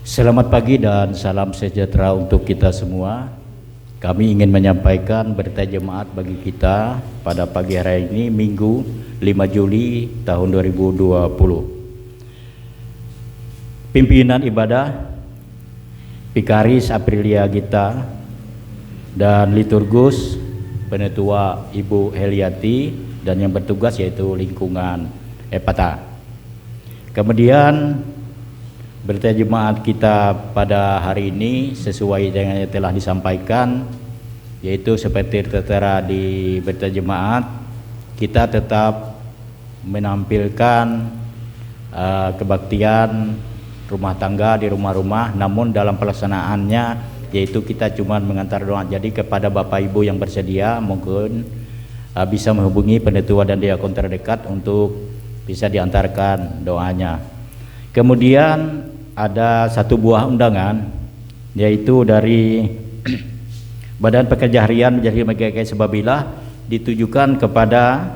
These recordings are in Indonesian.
Selamat pagi dan salam sejahtera untuk kita semua. Kami ingin menyampaikan berita jemaat bagi kita pada pagi hari ini, Minggu 5 Juli tahun 2020. Pimpinan ibadah Vikaris Aprilia Gita dan liturgus Penetua Ibu Heliati dan yang bertugas yaitu lingkungan EPATA. Kemudian berita jemaat kita pada hari ini sesuai dengan yang telah disampaikan, yaitu seperti tertera di berita jemaat, kita tetap menampilkan kebaktian rumah tangga di rumah-rumah, namun dalam pelaksanaannya yaitu kita cuma mengantar doa. Jadi kepada Bapak Ibu yang bersedia mungkin bisa menghubungi penetua dan diakon terdekat untuk bisa diantarkan doanya. Kemudian ada satu buah undangan, yaitu dari Badan Pekerja Harian menjadi GKI Sababila, ditujukan kepada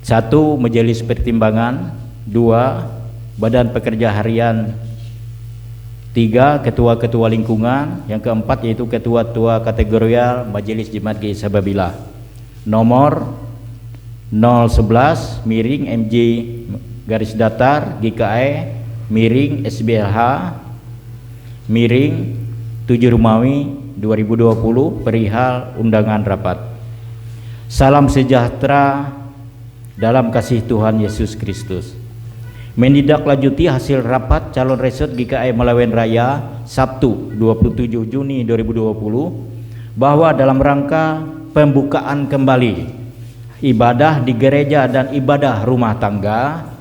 1. Majelis Pertimbangan, 2. Badan Pekerja Harian, 3. Ketua-ketua lingkungan, yang keempat yaitu ketua-ketua kategorial Majelis Jemaat GKI Sababila. Nomor 011 miring MJ garis datar GKI miring SBLH miring 7 Romawi 2020 perihal undangan rapat. Salam sejahtera dalam kasih Tuhan Yesus Kristus. Menindaklanjuti hasil rapat calon resort GKI Melawen Raya Sabtu 27 Juni 2020 bahwa dalam rangka pembukaan kembali ibadah di gereja dan ibadah rumah tangga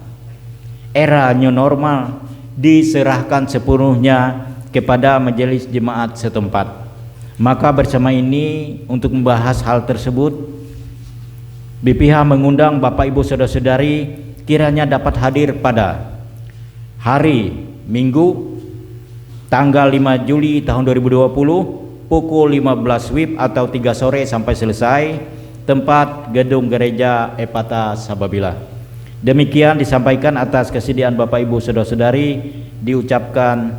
era new normal diserahkan sepenuhnya kepada majelis jemaat setempat. Maka bersama ini untuk membahas hal tersebut, BPH mengundang Bapak Ibu Saudara-saudari kiranya dapat hadir pada hari Minggu tanggal 5 Juli tahun 2020 pukul 15 WIB atau 3 sore sampai selesai, tempat gedung gereja EPATA Sababila. Demikian disampaikan atas kesediaan Bapak Ibu Saudara-saudari, diucapkan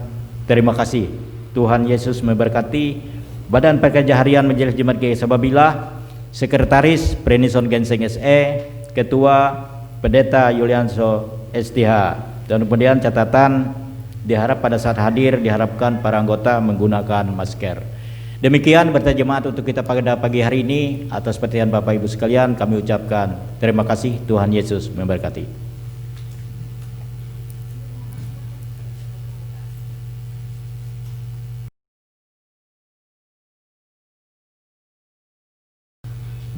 terima kasih. Tuhan Yesus memberkati. Badan Pekerja Harian Majelis Jemaat GKI Sababila, Sekretaris Prenison Genseng SE, Ketua Pendeta Yulianso STH, dan kemudian catatan diharap pada saat hadir diharapkan para anggota menggunakan masker. Demikian berita jemaat untuk kita pada pagi hari ini. Atas perhatian Bapak Ibu sekalian kami ucapkan terima kasih. Tuhan Yesus memberkati.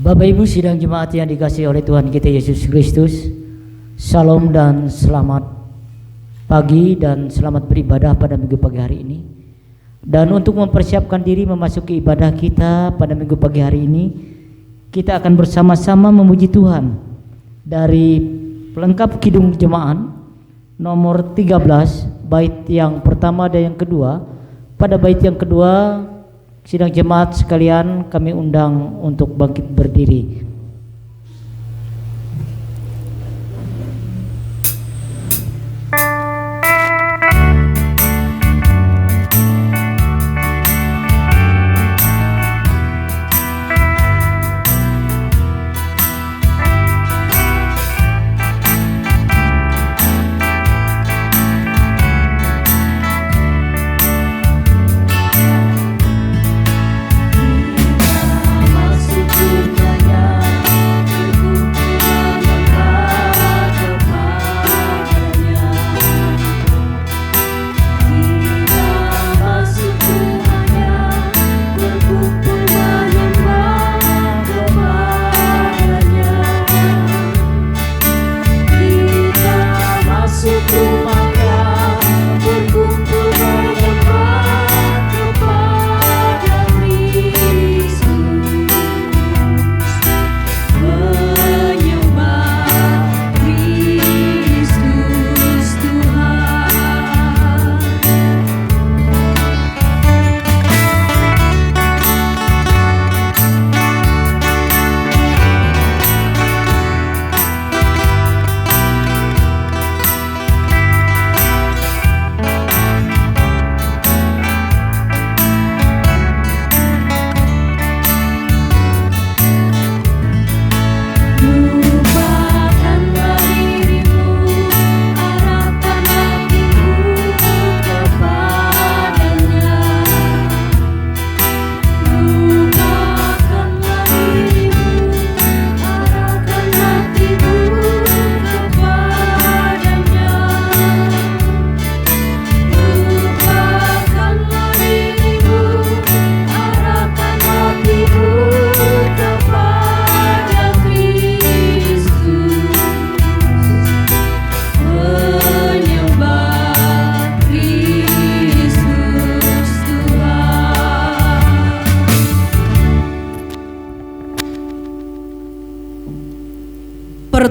Bapak Ibu sidang jemaat yang dikasihi oleh Tuhan kita Yesus Kristus, Salam dan selamat pagi dan selamat beribadah pada minggu pagi hari ini. Dan untuk mempersiapkan diri memasuki ibadah kita pada minggu pagi hari ini, kita akan bersama-sama memuji Tuhan dari pelengkap Kidung Jemaat nomor 13 bait yang pertama dan yang kedua. Pada bait yang kedua, sidang jemaat sekalian kami undang untuk bangkit berdiri. Masuk surganya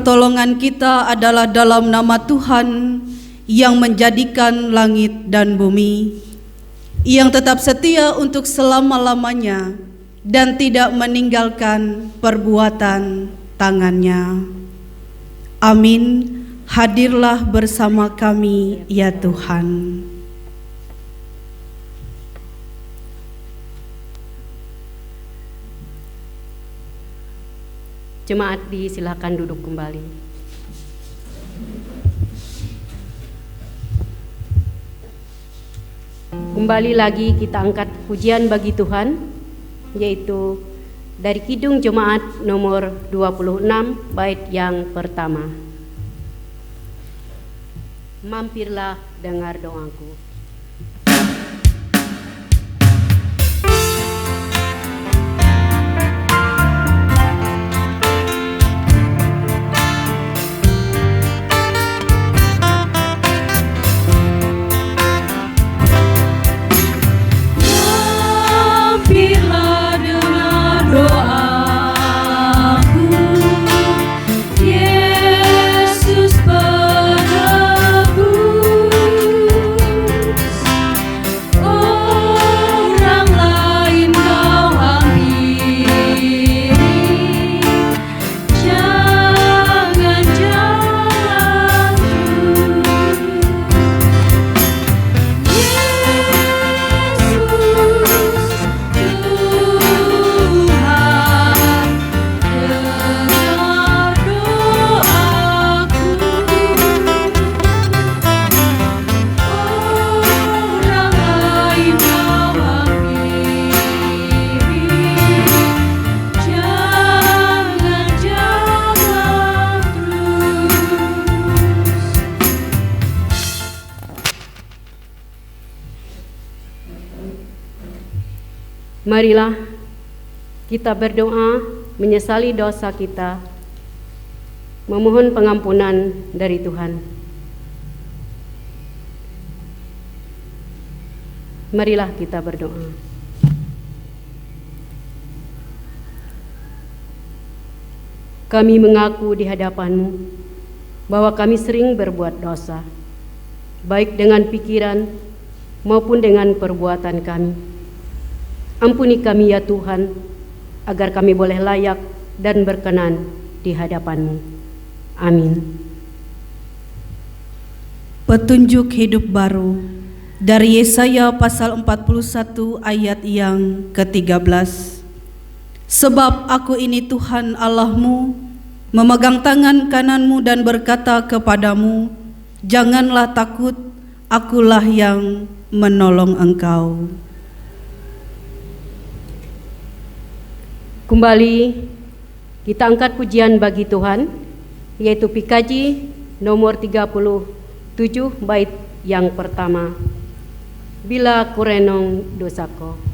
pertolongan kita adalah dalam nama Tuhan yang menjadikan langit dan bumi, yang tetap setia untuk selama-lamanya dan tidak meninggalkan perbuatan tangannya. Amin. Hadirlah bersama kami ya Tuhan. Jemaat disilakan duduk kembali. Kembali lagi kita angkat pujian bagi Tuhan, yaitu dari Kidung Jemaat nomor 26 bait yang pertama. Mampirlah dengar doaku. Marilah kita berdoa menyesali dosa kita, memohon pengampunan dari Tuhan. Marilah kita berdoa. Kami mengaku di hadapan-Mu bahwa kami sering berbuat dosa, baik dengan pikiran maupun dengan perbuatan kami. Ampuni kami ya Tuhan, agar kami boleh layak dan berkenan di hadapan-Mu. Amin. Petunjuk hidup baru dari Yesaya pasal 41 ayat yang ke-13. Sebab aku ini Tuhan Allahmu, memegang tangan kananmu dan berkata kepadamu, janganlah takut, akulah yang menolong engkau. Kembali kita angkat pujian bagi Tuhan, yaitu PKJ nomor 37 bait yang pertama. Bila kurenong dosaku.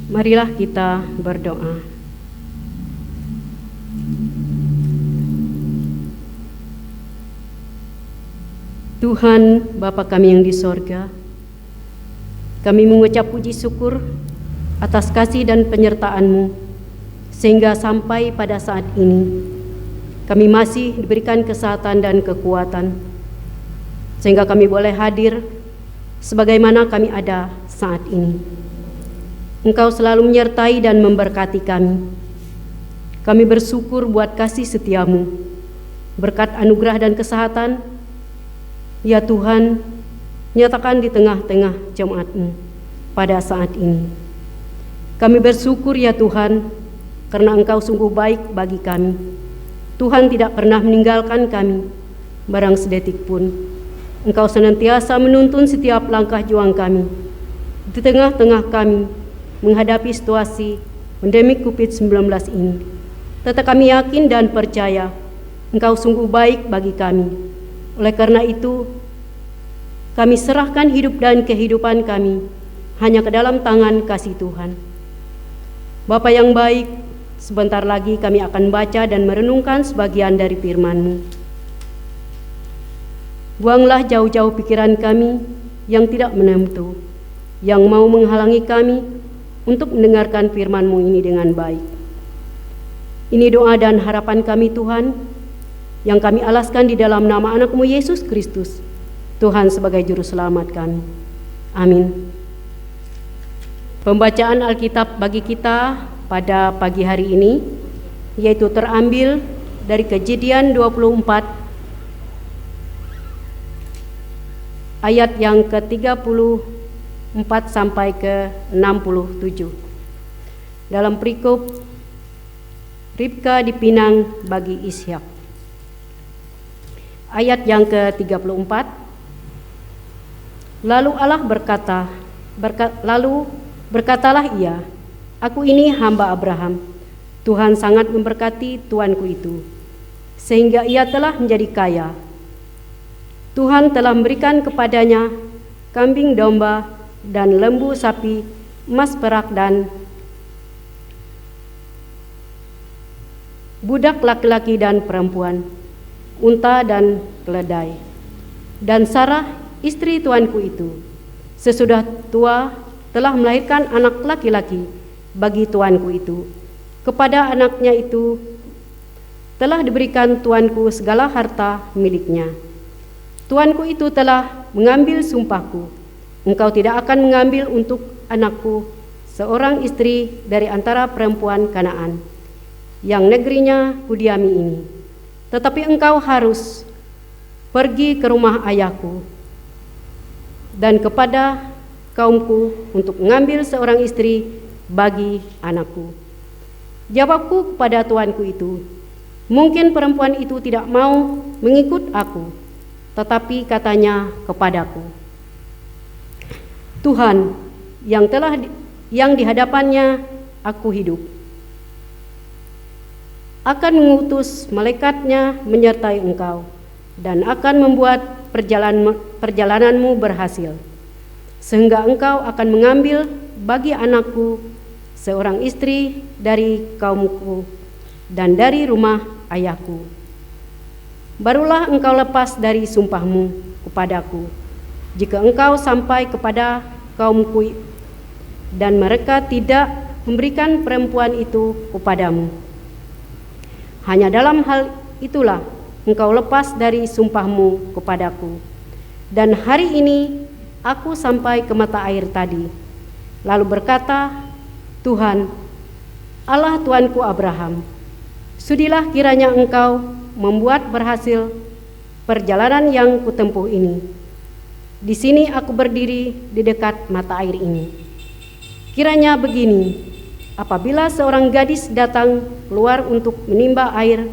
Marilah kita berdoa. Tuhan Bapa kami yang di sorga, kami mengucap puji syukur atas kasih dan penyertaan-Mu, sehingga sampai pada saat ini kami masih diberikan kesehatan dan kekuatan, sehingga kami boleh hadir sebagaimana kami ada saat ini. Engkau selalu menyertai dan memberkati kami. Kami bersyukur buat kasih setia-Mu, berkat anugerah dan kesehatan. Ya Tuhan, nyatakan di tengah-tengah jemaat-Mu pada saat ini. Kami bersyukur ya Tuhan, karena Engkau sungguh baik bagi kami. Tuhan tidak pernah meninggalkan kami, barang sedetik pun. Engkau senantiasa menuntun setiap langkah juang kami. Di tengah-tengah kami menghadapi situasi pandemi COVID-19 ini, tetap kami yakin dan percaya Engkau sungguh baik bagi kami. Oleh karena itu, kami serahkan hidup dan kehidupan kami hanya ke dalam tangan kasih Tuhan. Bapa yang baik, sebentar lagi kami akan baca dan merenungkan sebagian dari firman-Mu. Buanglah jauh-jauh pikiran kami yang tidak menentu, yang mau menghalangi kami untuk mendengarkan firman-Mu ini dengan baik. Ini doa dan harapan kami Tuhan, yang kami alaskan di dalam nama anak-Mu Yesus Kristus, Tuhan sebagai Juru Selamat kami. Amin. Pembacaan Alkitab bagi kita pada pagi hari ini, yaitu terambil dari Kejadian 24, ayat yang ke-34 sampai ke-67. Dalam perikop, Ribka dipinang bagi Ishak. Ayat yang ke-34, lalu Allah berkatalah ia, aku ini hamba Abraham. Tuhan sangat memberkati tuanku itu, sehingga ia telah menjadi kaya. Tuhan telah memberikan kepadanya kambing domba dan lembu sapi, emas perak dan budak laki-laki dan perempuan, unta dan keledai. Dan Sarah, istri tuanku itu, sesudah tua telah melahirkan anak laki-laki bagi tuanku itu. Kepada anaknya itu telah diberikan tuanku segala harta miliknya. Tuanku itu telah mengambil sumpahku, engkau tidak akan mengambil untuk anakku seorang istri dari antara perempuan Kanaan, yang negerinya kudiami ini. Tetapi engkau harus pergi ke rumah ayahku dan kepada kaumku untuk mengambil seorang istri bagi anakku. Jawabku kepada tuanku itu, mungkin perempuan itu tidak mau mengikut aku, tetapi katanya kepadaku, Tuhan yang di hadapannya aku hidup, akan mengutus malaikatnya menyertai engkau dan akan membuat perjalananmu berhasil, sehingga engkau akan mengambil bagi anakku seorang istri dari kaumku dan dari rumah ayahku. Barulah engkau lepas dari sumpahmu kepadaku, jika engkau sampai kepada kaumku dan mereka tidak memberikan perempuan itu kepadamu. Hanya dalam hal itulah engkau lepas dari sumpahmu kepadaku. Dan hari ini aku sampai ke mata air tadi, lalu berkata, Tuhan, Allah Tuanku Abraham, sudilah kiranya engkau membuat berhasil perjalanan yang kutempuh ini. Di sini aku berdiri di dekat mata air ini. Kiranya begini, apabila seorang gadis datang keluar untuk menimba air,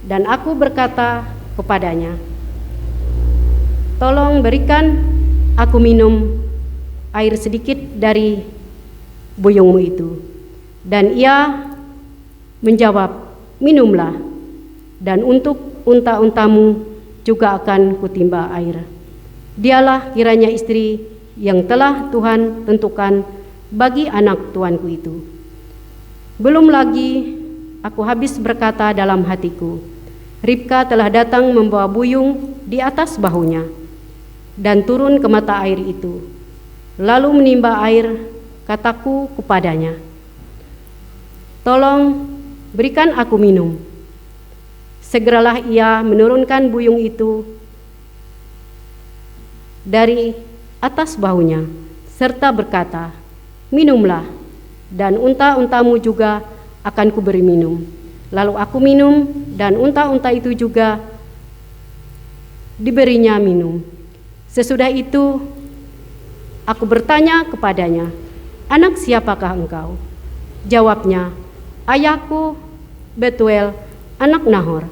dan aku berkata kepadanya, tolong berikan aku minum air sedikit dari buyungmu itu. Dan ia menjawab, minumlah, dan untuk unta-untamu juga akan kutimba air. Dialah kiranya istri yang telah Tuhan tentukan bagi anak tuanku itu. Belum lagi aku habis berkata dalam hatiku, Ribka telah datang membawa buyung di atas bahunya dan turun ke mata air itu, lalu menimba air. Kataku kepadanya, tolong berikan aku minum. Segeralah ia menurunkan buyung itu dari atas bahunya, serta berkata, minumlah, dan unta-untamu juga akan kuberi minum. Lalu aku minum, dan unta-unta itu juga diberinya minum. Sesudah itu, aku bertanya kepadanya, anak siapakah engkau? Jawabnya, ayahku Betuel, anak Nahor,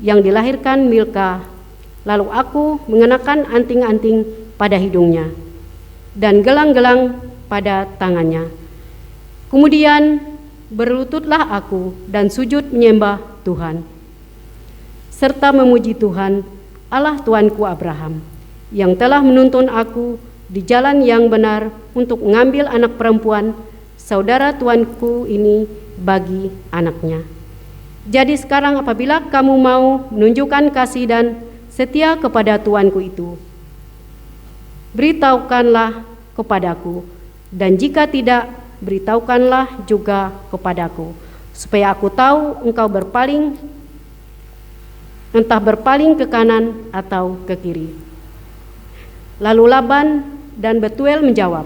yang dilahirkan Milka. Lalu aku mengenakan anting-anting pada hidungnya dan gelang-gelang pada tangannya. Kemudian berlututlah aku dan sujud menyembah Tuhan, serta memuji Tuhan, Allah Tuanku Abraham, yang telah menuntun aku di jalan yang benar untuk mengambil anak perempuan saudara tuanku ini bagi anaknya. Jadi sekarang apabila kamu mau menunjukkan kasih dan setia kepada tuanku itu, beritahukanlah kepadaku, dan jika tidak, beritahukanlah juga kepadaku, supaya aku tahu engkau entah berpaling ke kanan atau ke kiri. Lalu Laban dan Betuel menjawab,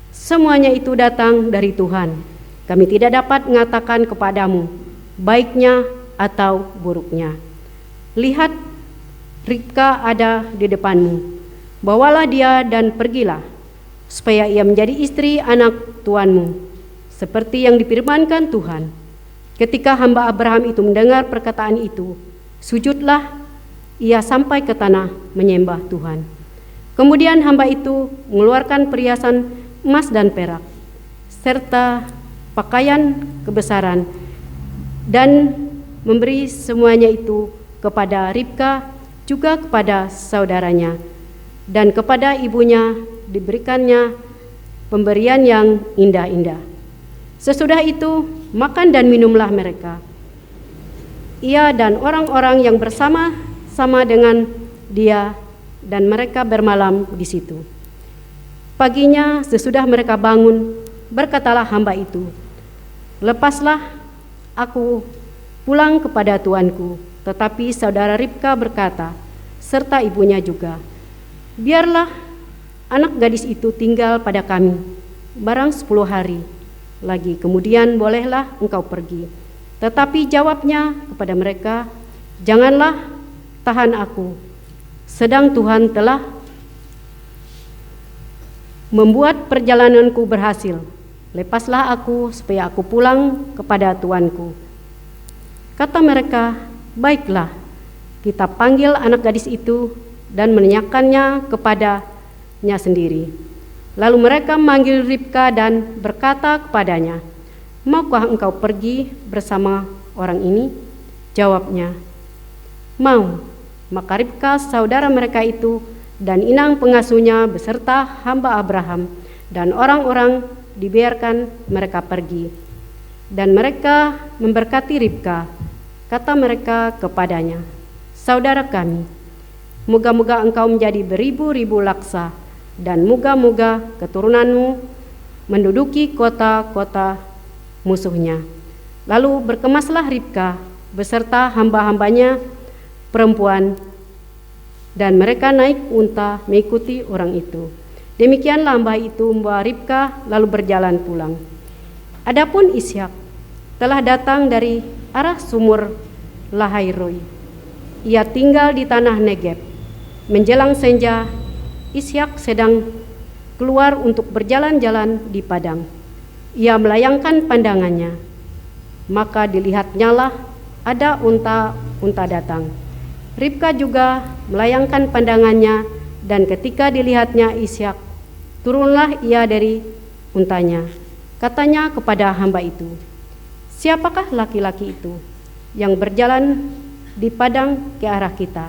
semuanya itu datang dari Tuhan. Kami tidak dapat mengatakan kepadamu baiknya atau buruknya. Lihat, Ribka ada di depanmu. Bawalah dia dan pergilah, supaya ia menjadi istri anak tuanmu, seperti yang difirmankan Tuhan. Ketika hamba Abraham itu mendengar perkataan itu, sujudlah ia sampai ke tanah menyembah Tuhan. Kemudian hamba itu mengeluarkan perhiasan emas dan perak, serta pakaian kebesaran, dan memberi semuanya itu kepada Ribka, juga kepada saudaranya, dan kepada ibunya diberikannya pemberian yang indah-indah. Sesudah itu makan dan minumlah mereka, ia dan orang-orang yang bersama-sama dengan dia, dan mereka bermalam di situ. Paginya sesudah mereka bangun, berkatalah hamba itu, lepaslah aku pulang kepada tuanku. Tetapi saudara Ribka berkata, serta ibunya juga, biarlah anak gadis itu tinggal pada kami barang 10 hari lagi, kemudian bolehlah engkau pergi. Tetapi jawabnya kepada mereka, janganlah tahan aku, sedang Tuhan telah membuat perjalananku berhasil. Lepaslah aku supaya aku pulang kepada tuanku. Kata mereka, baiklah, kita panggil anak gadis itu dan menanyakannya kepadanya sendiri. Lalu mereka memanggil Ribka dan berkata kepadanya, maukah engkau pergi bersama orang ini? Jawabnya, mau. Maka Ribka saudara mereka itu dan inang pengasuhnya beserta hamba Abraham dan orang-orang dibiarkan mereka pergi. Dan mereka memberkati Ribka. Kata mereka kepadanya, saudara kami, moga-moga engkau menjadi beribu-ribu laksa, dan moga-moga keturunanmu menduduki kota-kota musuhnya. Lalu berkemaslah Ribka beserta hamba-hambanya perempuan, dan mereka naik unta mengikuti orang itu. Demikianlah hamba itu membawa Ribka lalu berjalan pulang. Adapun Ishak telah datang dari arah sumur Lahairoi. Ia tinggal di tanah Negeb. Menjelang senja, Ishak sedang keluar untuk berjalan-jalan di padang. Ia melayangkan pandangannya, maka dilihatnyalah ada unta datang. Ribka juga melayangkan pandangannya, dan ketika dilihatnya Ishak, turunlah ia dari untanya. Katanya kepada hamba itu, siapakah laki-laki itu yang berjalan di padang ke arah kita?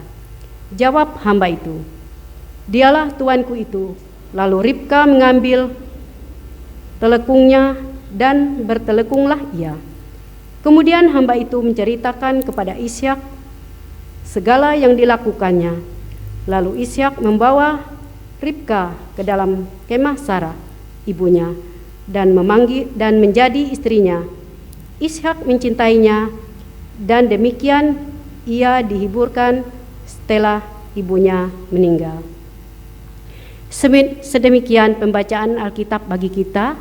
Jawab hamba itu, dialah tuanku itu. Lalu Ribka mengambil telekungnya, dan bertelekunglah ia. Kemudian hamba itu menceritakan kepada Ishak segala yang dilakukannya. Lalu Ishak membawa Ribka ke dalam kemah Sarah, ibunya, dan menjadi istrinya. Ishak mencintainya, dan demikian ia dihiburkan setelah ibunya meninggal. Sedemikian pembacaan Alkitab bagi kita.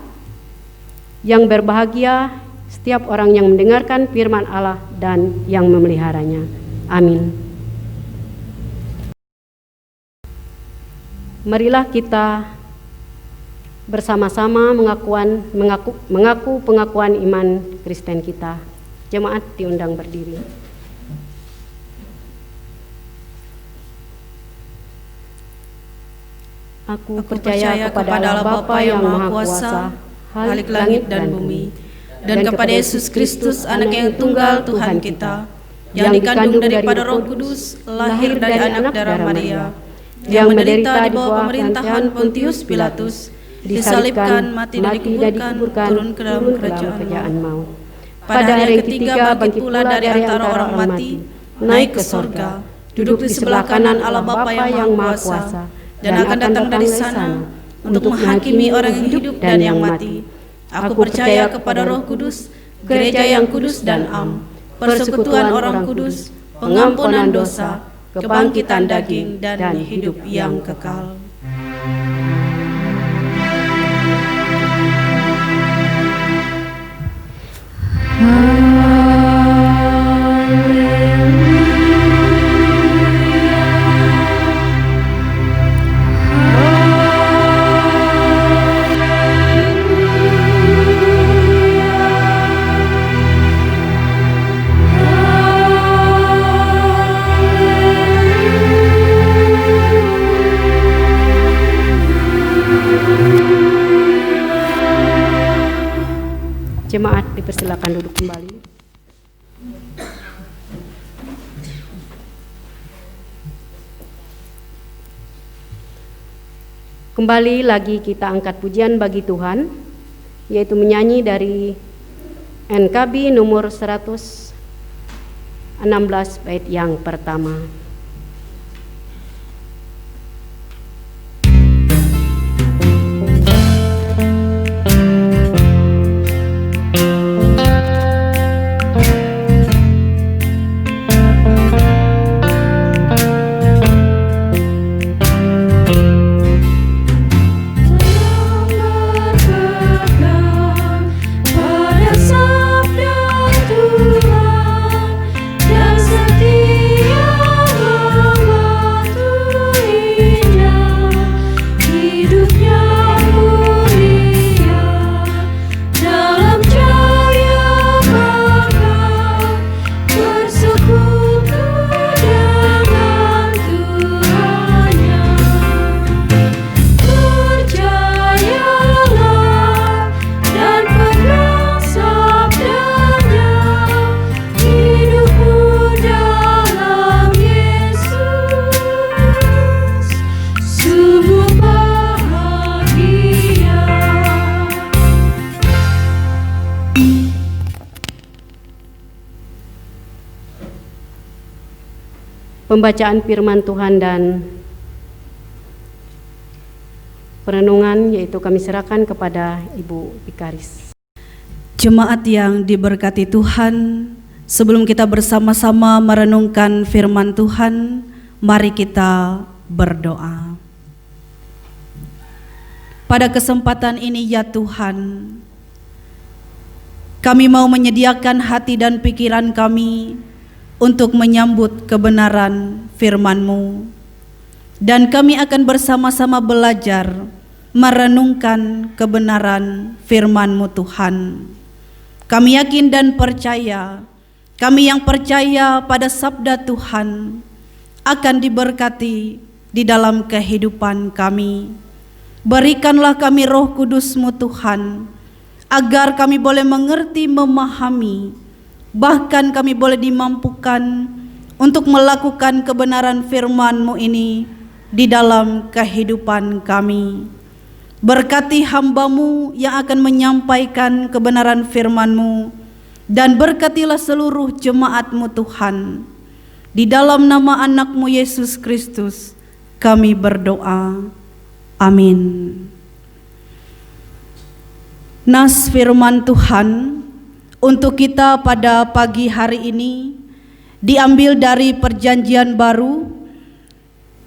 Yang berbahagia setiap orang yang mendengarkan firman Allah dan yang memeliharanya. Amin. Marilah kita bersama-sama mengaku pengakuan iman Kristen kita. Jemaat diundang berdiri. Aku percaya kepada Allah Bapa yang Maha Kuasa, Khalik langit dan bumi, dan kepada Yesus Kristus, Anak yang tunggal Tuhan kita, yang dikandung daripada Roh Kudus, lahir dari anak darah Maria, yang menderita di bawah pemerintahan Pontius Pilatus, disalibkan, mati dan dikuburkan, turun ke dalam kerajaan maut. Pada hari ketiga bangkit pula dari antara orang mati, naik ke sorga, duduk di sebelah kanan Allah Bapa yang Maha Kuasa, dan akan datang dari sana untuk menghakimi orang yang hidup dan yang mati. Aku percaya kepada Roh Kudus, gereja yang kudus dan am, persekutuan orang kudus, pengampunan dosa, kebangkitan daging, dan hidup yang kekal. Jemaat dipersilakan duduk kembali. Kembali lagi kita angkat pujian bagi Tuhan, yaitu menyanyi dari NKB nomor 116 bait yang pertama. Pembacaan firman Tuhan dan perenungan yaitu kami serahkan kepada Ibu Vikaris. Jemaat yang diberkati Tuhan, sebelum kita bersama-sama merenungkan firman Tuhan, mari kita berdoa. Pada kesempatan ini ya Tuhan, kami mau menyediakan hati dan pikiran kami untuk menyambut kebenaran firman-Mu, dan kami akan bersama-sama belajar merenungkan kebenaran firman-Mu Tuhan. Kami yakin dan percaya, kami yang percaya pada sabda Tuhan akan diberkati di dalam kehidupan kami. Berikanlah kami Roh Kudus-Mu Tuhan, agar kami boleh mengerti, memahami, bahkan kami boleh dimampukan untuk melakukan kebenaran firman-Mu ini di dalam kehidupan kami. Berkati hamba-Mu yang akan menyampaikan kebenaran firman-Mu, dan berkatilah seluruh jemaat-Mu Tuhan. Di dalam nama anak-Mu Yesus Kristus kami berdoa. Amin. Nas firman Tuhan untuk kita pada pagi hari ini diambil dari Perjanjian Baru,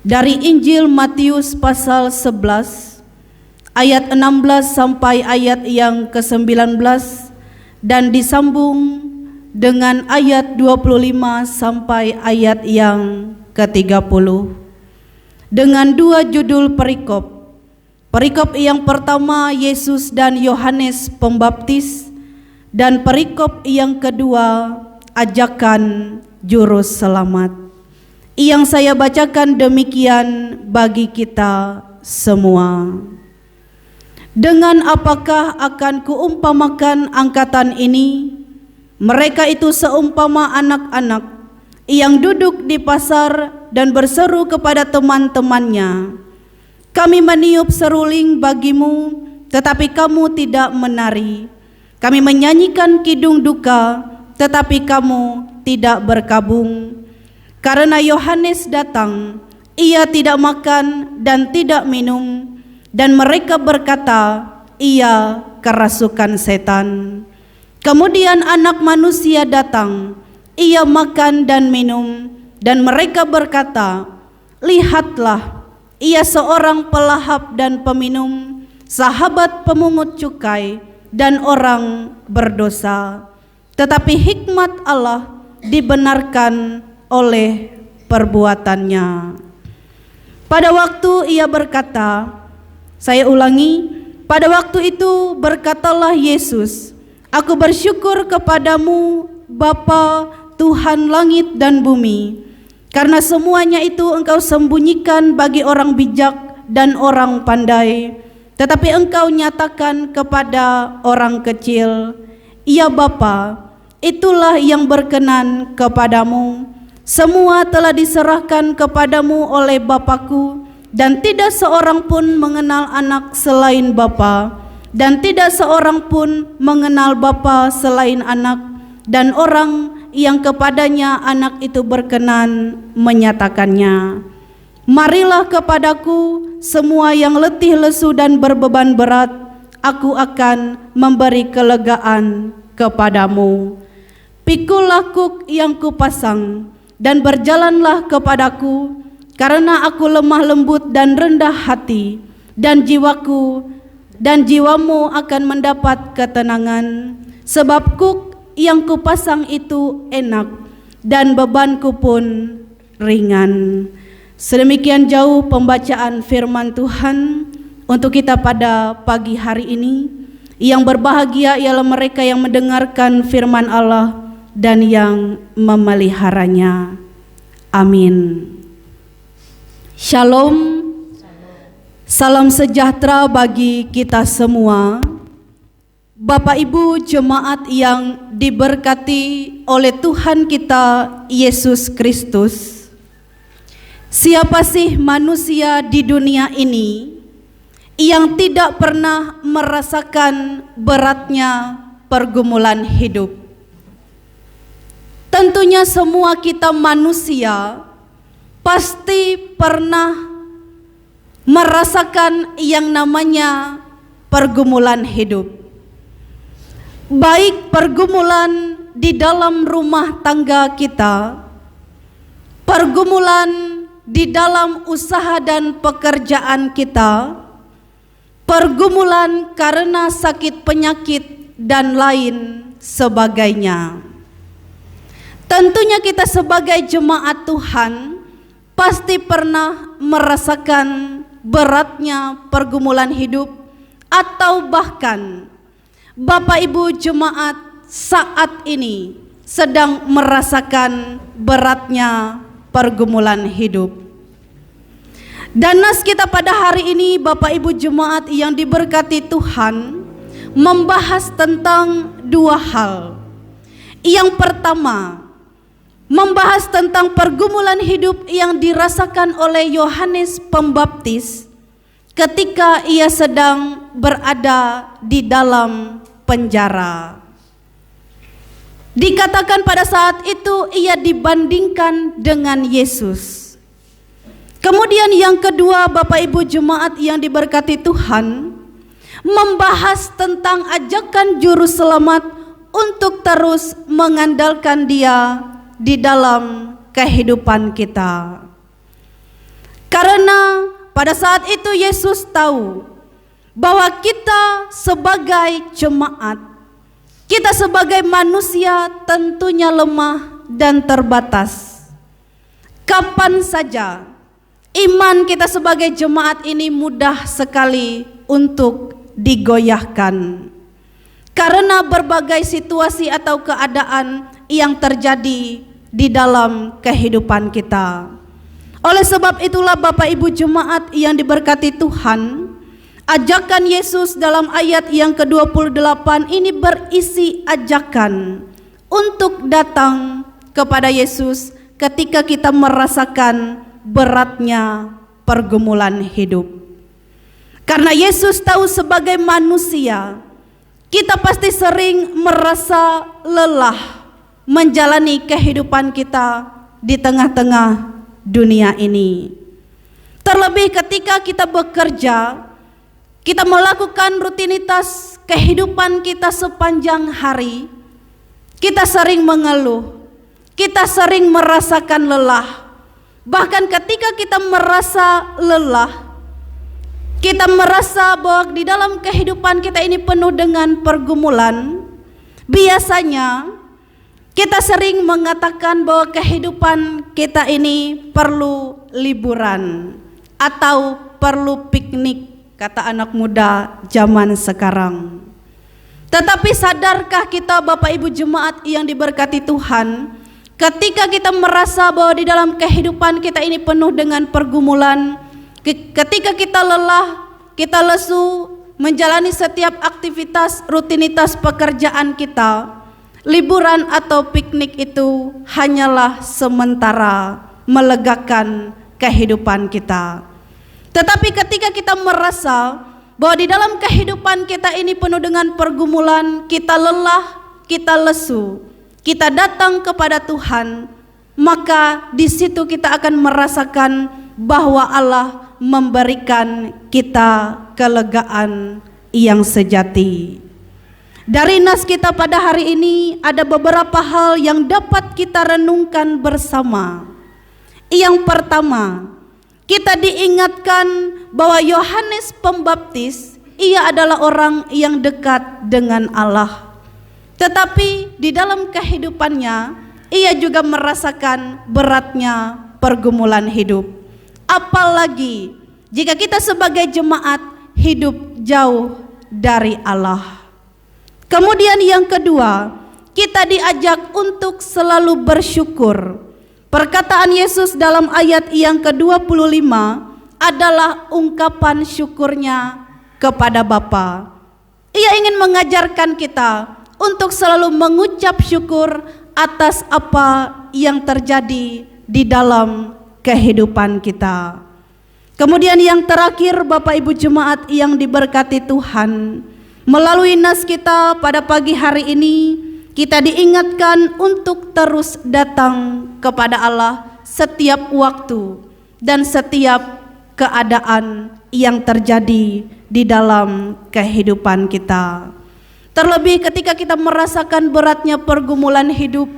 dari Injil Matius pasal 11 ayat 16 sampai ayat yang ke-19, dan disambung dengan ayat 25 sampai ayat yang ke-30 dengan dua judul perikop. Perikop yang pertama Yesus dan Yohanes Pembaptis, dan perikop yang kedua ajakan juru selamat. Yang saya bacakan demikian bagi kita semua. Dengan apakah akan kuumpamakan angkatan ini? Mereka itu seumpama anak-anak yang duduk di pasar dan berseru kepada teman-temannya, "Kami meniup seruling bagimu, tetapi kamu tidak menari. Kami menyanyikan kidung duka, tetapi kamu tidak berkabung." Karena Yohanes datang, ia tidak makan dan tidak minum, dan mereka berkata, "Ia kerasukan setan." Kemudian Anak Manusia datang, ia makan dan minum, dan mereka berkata, "Lihatlah, ia seorang pelahap dan peminum, sahabat pemungut cukai dan orang berdosa." Tetapi hikmat Allah dibenarkan oleh perbuatannya. Pada waktu ia berkata, saya ulangi, pada waktu itu berkatalah Yesus, "Aku bersyukur kepadamu Bapa, Tuhan langit dan bumi, karena semuanya itu Engkau sembunyikan bagi orang bijak dan orang pandai, tetapi Engkau nyatakan kepada orang kecil. Ya Bapa, itulah yang berkenan kepadamu. Semua telah diserahkan kepadamu oleh Bapa-Ku, dan tidak seorang pun mengenal anak selain Bapa, dan tidak seorang pun mengenal Bapa selain anak, dan orang yang kepadanya anak itu berkenan menyatakannya. Marilah kepadaku semua yang letih lesu dan berbeban berat, aku akan memberi kelegaan kepadamu. Pikulah kuk yang kupasang, dan berjalanlah kepadaku, karena aku lemah lembut dan rendah hati, dan jiwamu akan mendapat ketenangan. Sebab kuk yang kupasang itu enak, dan bebanku pun ringan. Sedemikian jauh pembacaan firman Tuhan untuk kita pada pagi hari ini. Yang berbahagia ialah mereka yang mendengarkan firman Allah dan yang memeliharanya. Amin. Shalom. Salam sejahtera bagi kita semua. Bapak Ibu jemaat yang diberkati oleh Tuhan kita Yesus Kristus. Siapa sih manusia di dunia ini yang tidak pernah merasakan beratnya pergumulan hidup? Tentunya semua kita manusia pasti pernah merasakan yang namanya pergumulan hidup. Baik pergumulan di dalam rumah tangga kita, pergumulan di dalam usaha dan pekerjaan kita, pergumulan karena sakit penyakit dan lain sebagainya. Tentunya kita sebagai jemaat Tuhan pasti pernah merasakan beratnya pergumulan hidup, atau bahkan Bapak Ibu jemaat saat ini sedang merasakan beratnya pergumulan hidup. Dan nas kita pada hari ini Bapak Ibu jemaat yang diberkati Tuhan membahas tentang dua hal. Yang pertama, membahas tentang pergumulan hidup yang dirasakan oleh Yohanes Pembaptis ketika ia sedang berada di dalam penjara. Dikatakan pada saat itu ia dibandingkan dengan Yesus. Kemudian yang kedua, Bapak Ibu jemaat yang diberkati Tuhan, membahas tentang ajakan juru selamat untuk terus mengandalkan Dia di dalam kehidupan kita. Karena pada saat itu Yesus tahu bahwa kita sebagai jemaat, kita sebagai manusia tentunya lemah dan terbatas. Kapan saja iman kita sebagai jemaat ini mudah sekali untuk digoyahkan karena berbagai situasi atau keadaan yang terjadi di dalam kehidupan kita. Oleh sebab itulah Bapak Ibu jemaat yang diberkati Tuhan, ajakan Yesus dalam ayat yang ke-28 ini berisi ajakan untuk datang kepada Yesus ketika kita merasakan beratnya pergumulan hidup. Karena Yesus tahu sebagai manusia, kita pasti sering merasa lelah menjalani kehidupan kita di tengah-tengah dunia ini. Terlebih ketika kita bekerja, kita melakukan rutinitas kehidupan kita sepanjang hari, kita sering mengeluh, kita sering merasakan lelah. Bahkan ketika kita merasa lelah, kita merasa bahwa di dalam kehidupan kita ini penuh dengan pergumulan, biasanya kita sering mengatakan bahwa kehidupan kita ini perlu liburan atau perlu piknik, kata anak muda zaman sekarang. Tetapi sadarkah kita Bapak Ibu jemaat yang diberkati Tuhan, ketika kita merasa bahwa di dalam kehidupan kita ini penuh dengan pergumulan, ketika kita lelah, kita lesu menjalani setiap aktivitas rutinitas pekerjaan kita, liburan atau piknik itu hanyalah sementara melegakan kehidupan kita. Tetapi ketika kita merasa bahwa di dalam kehidupan kita ini penuh dengan pergumulan, kita lelah, kita lesu, kita datang kepada Tuhan, maka di situ kita akan merasakan bahwa Allah memberikan kita kelegaan yang sejati. Dari nas kita pada hari ini ada beberapa hal yang dapat kita renungkan bersama. Yang pertama, kita diingatkan bahwa Yohanes Pembaptis, ia adalah orang yang dekat dengan Allah. Tetapi di dalam kehidupannya, ia juga merasakan beratnya pergumulan hidup. Apalagi jika kita sebagai jemaat hidup jauh dari Allah. Kemudian yang kedua, kita diajak untuk selalu bersyukur. Perkataan Yesus dalam ayat yang ke-25 adalah ungkapan syukurnya kepada Bapa. Ia ingin mengajarkan kita untuk selalu mengucap syukur atas apa yang terjadi di dalam kehidupan kita. Kemudian yang terakhir Bapak Ibu jemaat yang diberkati Tuhan, melalui nas kita pada pagi hari ini, kita diingatkan untuk terus datang kepada Allah setiap waktu dan setiap keadaan yang terjadi di dalam kehidupan kita. Terlebih ketika kita merasakan beratnya pergumulan hidup,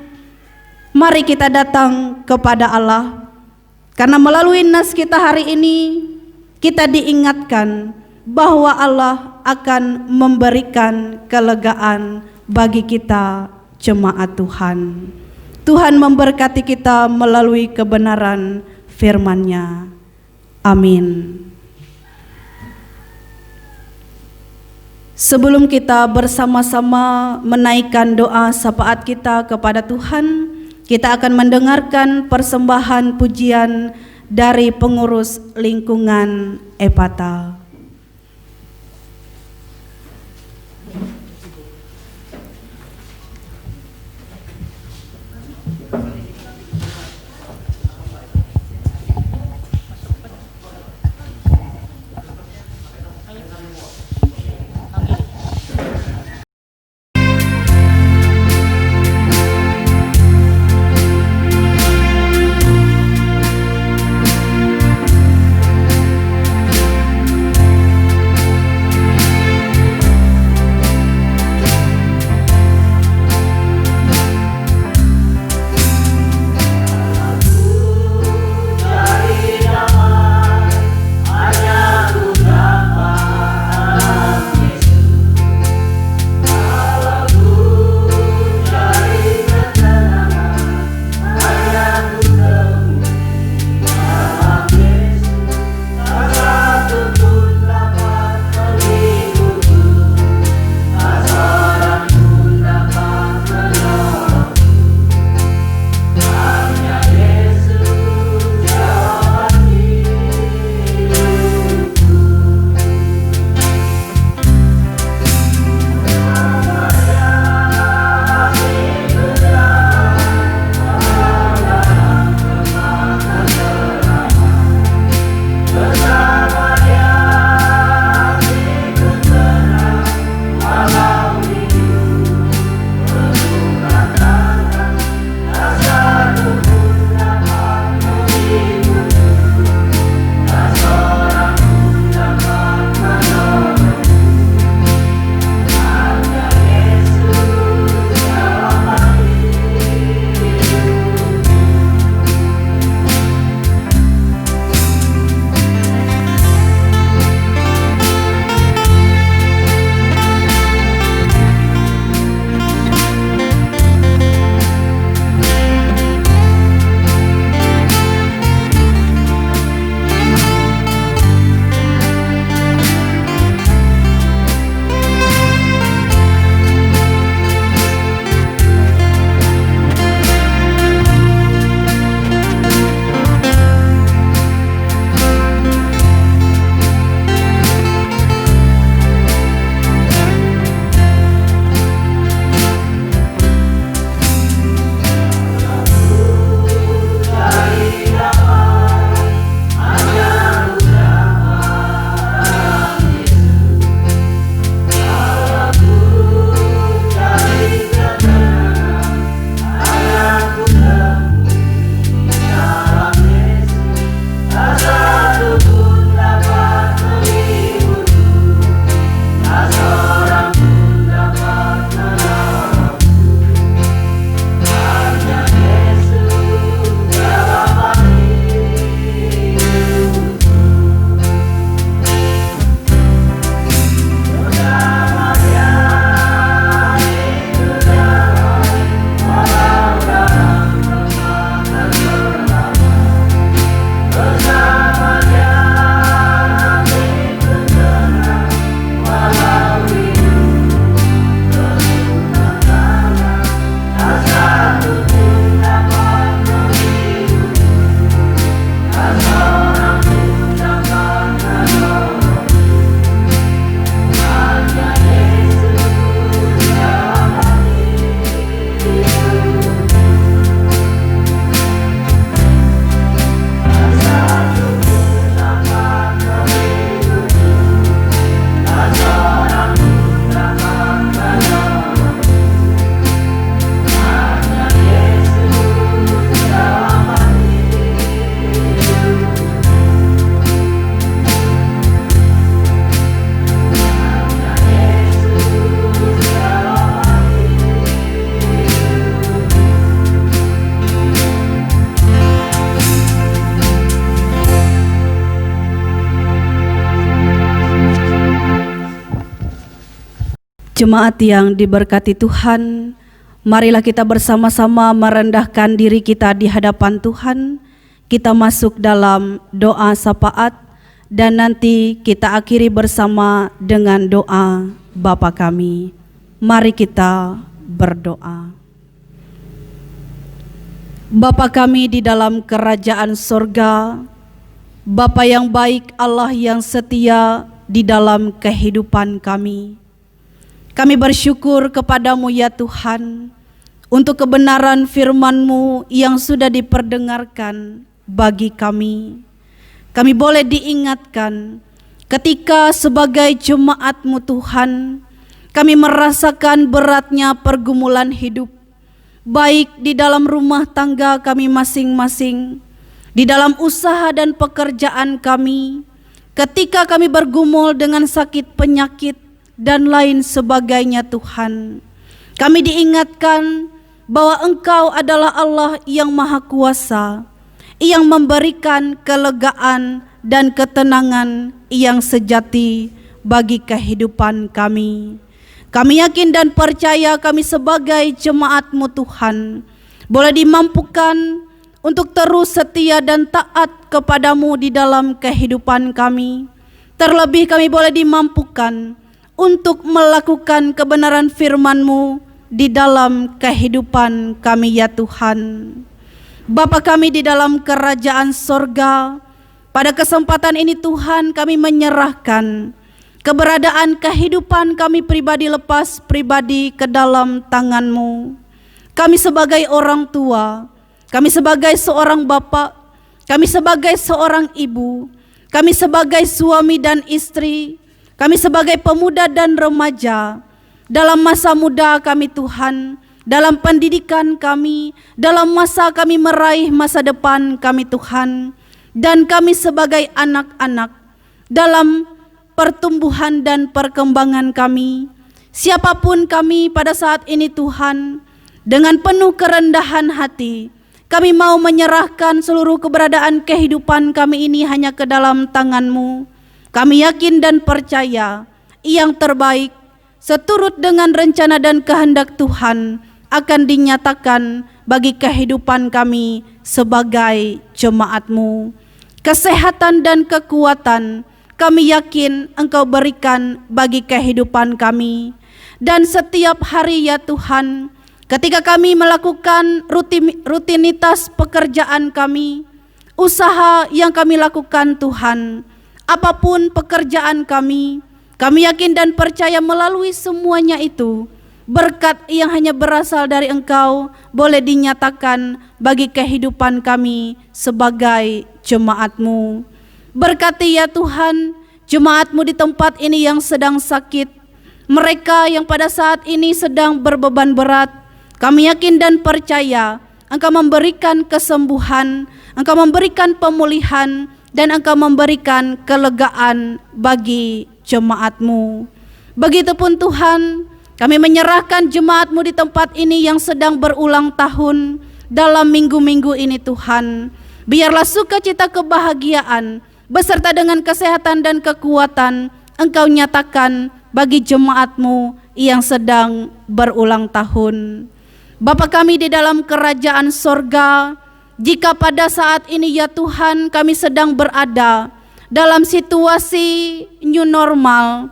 mari kita datang kepada Allah. Karena melalui nas kita hari ini, kita diingatkan bahwa Allah akan memberikan kelegaan bagi kita jemaat Tuhan. Tuhan memberkati kita melalui kebenaran firman-Nya. Amin. Sebelum kita bersama-sama menaikkan doa syafaat kita kepada Tuhan, kita akan mendengarkan persembahan pujian dari pengurus lingkungan Epata. jemaat yang diberkati Tuhan, marilah kita bersama-sama merendahkan diri kita di hadapan Tuhan. Kita masuk dalam doa syafaat dan nanti kita akhiri bersama dengan doa Bapa kami. Mari kita berdoa. Bapa kami di dalam kerajaan sorga, Bapa yang baik, Allah yang setia di dalam kehidupan kami. Kami bersyukur kepadamu ya Tuhan, untuk kebenaran firman-Mu yang sudah diperdengarkan bagi kami. Kami boleh diingatkan ketika sebagai jemaat-Mu Tuhan, kami merasakan beratnya pergumulan hidup, baik di dalam rumah tangga kami masing-masing, di dalam usaha dan pekerjaan kami, ketika kami bergumul dengan sakit penyakit dan lain sebagainya Tuhan. Kami diingatkan bahwa Engkau adalah Allah yang Maha Kuasa, yang memberikan kelegaan dan ketenangan yang sejati bagi kehidupan kami. Kami yakin dan percaya kami sebagai jemaat-Mu Tuhan boleh dimampukan untuk terus setia dan taat kepadamu di dalam kehidupan kami. Terlebih kami boleh dimampukan untuk melakukan kebenaran firman-Mu di dalam kehidupan kami ya Tuhan. Bapa kami di dalam kerajaan sorga, pada kesempatan ini Tuhan kami menyerahkan keberadaan kehidupan kami pribadi lepas pribadi ke dalam tangan-Mu. Kami sebagai orang tua, kami sebagai seorang bapak, kami sebagai seorang ibu, kami sebagai suami dan istri, kami sebagai pemuda dan remaja, dalam masa muda kami Tuhan, dalam pendidikan kami, dalam masa kami meraih masa depan kami Tuhan, dan kami sebagai anak-anak, dalam pertumbuhan dan perkembangan kami, siapapun kami pada saat ini Tuhan, dengan penuh kerendahan hati, kami mau menyerahkan seluruh keberadaan kehidupan kami ini hanya ke dalam tangan-Mu. Kami yakin dan percaya yang terbaik seturut dengan rencana dan kehendak Tuhan akan dinyatakan bagi kehidupan kami sebagai jemaat-Mu. Kesehatan dan kekuatan kami yakin Engkau berikan bagi kehidupan kami. Dan setiap hari ya Tuhan, ketika kami melakukan rutinitas pekerjaan kami, usaha yang kami lakukan Tuhan, apapun pekerjaan kami yakin dan percaya melalui semuanya itu, berkat yang hanya berasal dari Engkau boleh dinyatakan bagi kehidupan kami sebagai jemaat-Mu. Berkati ya Tuhan, jemaat-Mu di tempat ini yang sedang sakit, mereka yang pada saat ini sedang berbeban berat, kami yakin dan percaya Engkau memberikan kesembuhan, Engkau memberikan pemulihan, dan Engkau memberikan kelegaan bagi jemaat-Mu. Begitupun Tuhan, kami menyerahkan jemaat-Mu di tempat ini yang sedang berulang tahun dalam minggu-minggu ini Tuhan. Biarlah sukacita kebahagiaan beserta dengan kesehatan dan kekuatan Engkau nyatakan bagi jemaat-Mu yang sedang berulang tahun. Bapa kami di dalam kerajaan sorga, jika pada saat ini ya Tuhan kami sedang berada dalam situasi new normal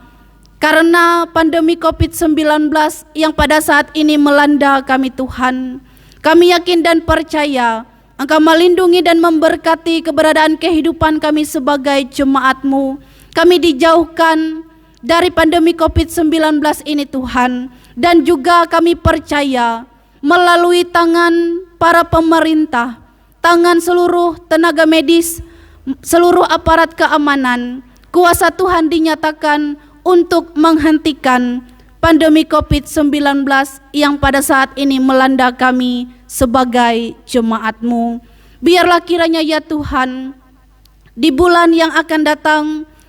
karena pandemi COVID-19 yang pada saat ini melanda kami Tuhan, kami yakin dan percaya Engkau melindungi dan memberkati keberadaan kehidupan kami sebagai jemaat-Mu. Kami dijauhkan dari pandemi COVID-19 ini Tuhan, dan juga kami percaya melalui tangan para pemerintah, tangan seluruh tenaga medis, seluruh aparat keamanan, kuasa Tuhan dinyatakan untuk menghentikan pandemi COVID-19 yang pada saat ini melanda kami sebagai jemaat-Mu. Biarlah kiranya ya Tuhan, di bulan yang akan datang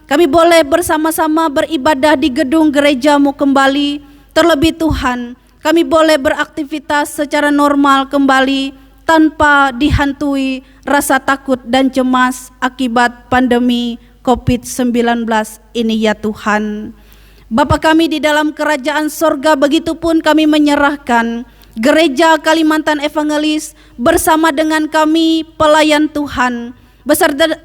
kami boleh bersama-sama beribadah di gedung gereja-Mu kembali. Terlebih Tuhan, kami boleh beraktivitas secara normal kembali tanpa dihantui rasa takut dan cemas akibat pandemi COVID-19 ini ya Tuhan. Bapa kami di dalam kerajaan sorga, begitupun kami menyerahkan Gereja Kalimantan Evangelis bersama dengan kami pelayan Tuhan,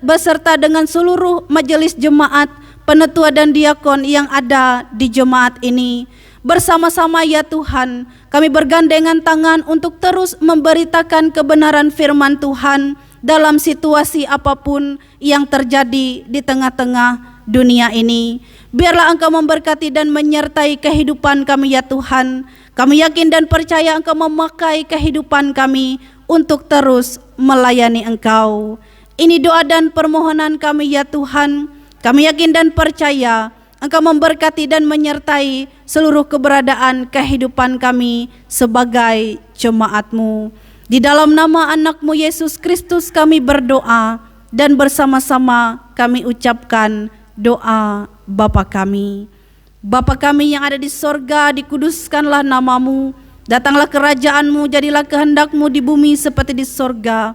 beserta dengan seluruh majelis jemaat, penetua dan diakon yang ada di jemaat ini. Bersama-sama ya Tuhan, kami bergandengan tangan untuk terus memberitakan kebenaran firman Tuhan dalam situasi apapun yang terjadi di tengah-tengah dunia ini. Biarlah Engkau memberkati dan menyertai kehidupan kami ya Tuhan. Kami yakin dan percaya Engkau memakai kehidupan kami untuk terus melayani Engkau. Ini doa dan permohonan kami ya Tuhan. Kami yakin dan percaya Engkau memberkati dan menyertai seluruh keberadaan kehidupan kami sebagai jemaat-Mu. Di dalam nama anak-Mu Yesus Kristus kami berdoa, dan bersama-sama kami ucapkan doa Bapa kami. Bapa kami yang ada di sorga, dikuduskanlah nama-Mu, datanglah kerajaan-Mu, jadilah kehendak-Mu di bumi seperti di sorga.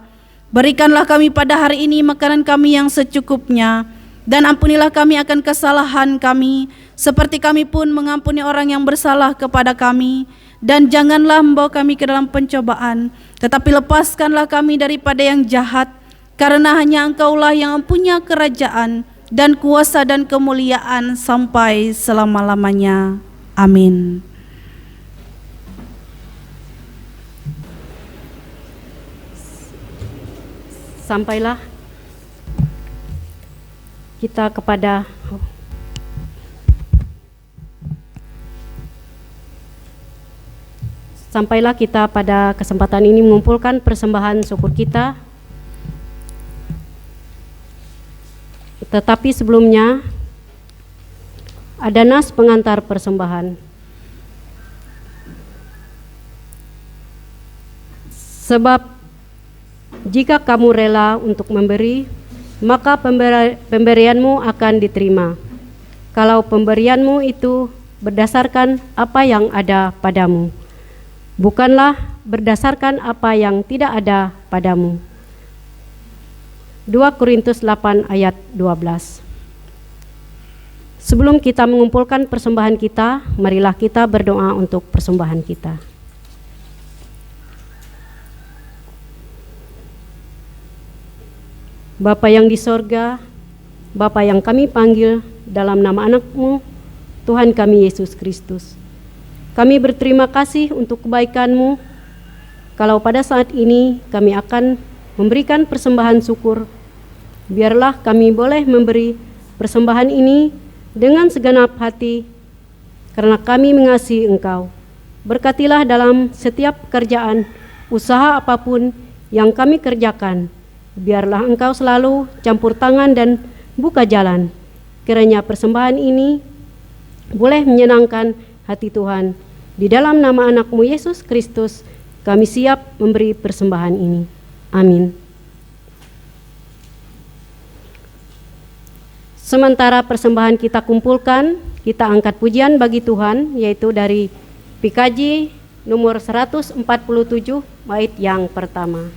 Berikanlah kami pada hari ini makanan kami yang secukupnya, dan ampunilah kami akan kesalahan kami, seperti kami pun mengampuni orang yang bersalah kepada kami. Dan janganlah membawa kami ke dalam pencobaan, tetapi lepaskanlah kami daripada yang jahat, karena hanya Engkaulah yang mempunyai kerajaan dan kuasa dan kemuliaan sampai selama-lamanya. Amin. Sampailah kita pada kesempatan ini mengumpulkan persembahan syukur kita. Tetapi sebelumnya ada nas pengantar persembahan. Sebab jika kamu rela untuk memberi, maka pemberianmu akan diterima. Kalau pemberianmu itu berdasarkan apa yang ada padamu, bukanlah berdasarkan apa yang tidak ada padamu. 2 Korintus 8 ayat 12. Sebelum kita mengumpulkan persembahan kita, marilah kita berdoa untuk persembahan kita. Bapa yang di sorga, Bapa yang kami panggil dalam nama anak-Mu, Tuhan kami Yesus Kristus. Kami berterima kasih untuk kebaikan-Mu. Kalau pada saat ini kami akan memberikan persembahan syukur, biarlah kami boleh memberi persembahan ini dengan segenap hati, karena kami mengasihi Engkau. Berkatilah dalam setiap pekerjaan, usaha apapun yang kami kerjakan. Biarlah Engkau selalu campur tangan dan buka jalan. Kiranya persembahan ini boleh menyenangkan hati Tuhan. Di dalam nama anak-Mu Yesus Kristus, kami siap memberi persembahan ini. Amin. Sementara persembahan kita kumpulkan, kita angkat pujian bagi Tuhan, yaitu dari PKJ nomor 147 bait yang pertama.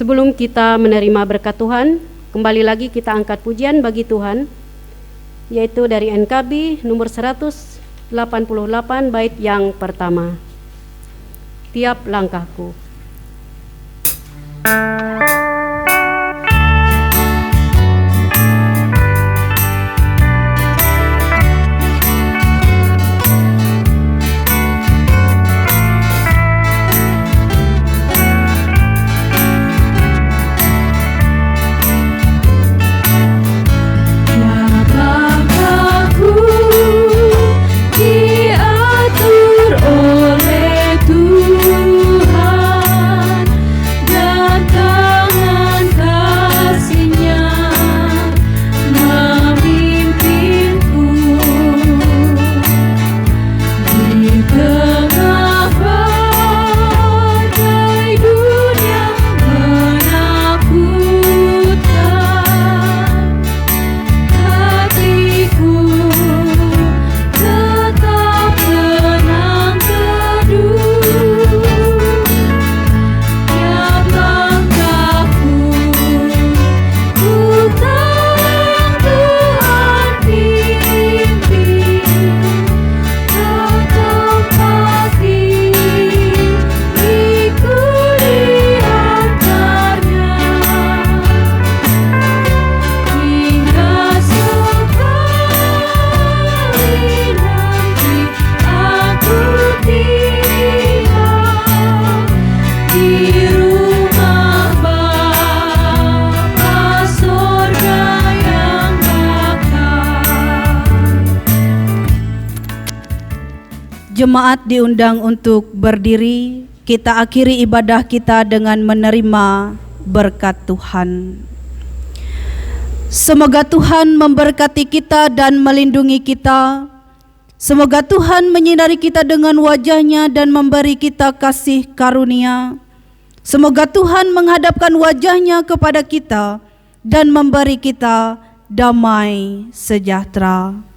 Sebelum kita menerima berkat Tuhan, kembali lagi kita angkat pujian bagi Tuhan, yaitu dari NKB nomor 188 bait yang pertama. tiap langkahku. Diatur oleh Tuhan dan tangan kasih-Nya memimpinku di tengah badai dunia menakutkan. Hatiku tetap tenang teduh, tiap langkahku ku tahu Tuhan pimpin, tetap pasti ikut diantaranya, hingga sekali nanti aku tiba di rumah Bapa sorga yang bakal. Jemaat diundang untuk berdiri. Kita akhiri ibadah kita dengan menerima berkat Tuhan. Semoga Tuhan memberkati kita dan melindungi kita. Semoga Tuhan menyinari kita dengan wajah-Nya dan memberi kita kasih karunia. Semoga Tuhan menghadapkan wajah-Nya kepada kita dan memberi kita damai sejahtera.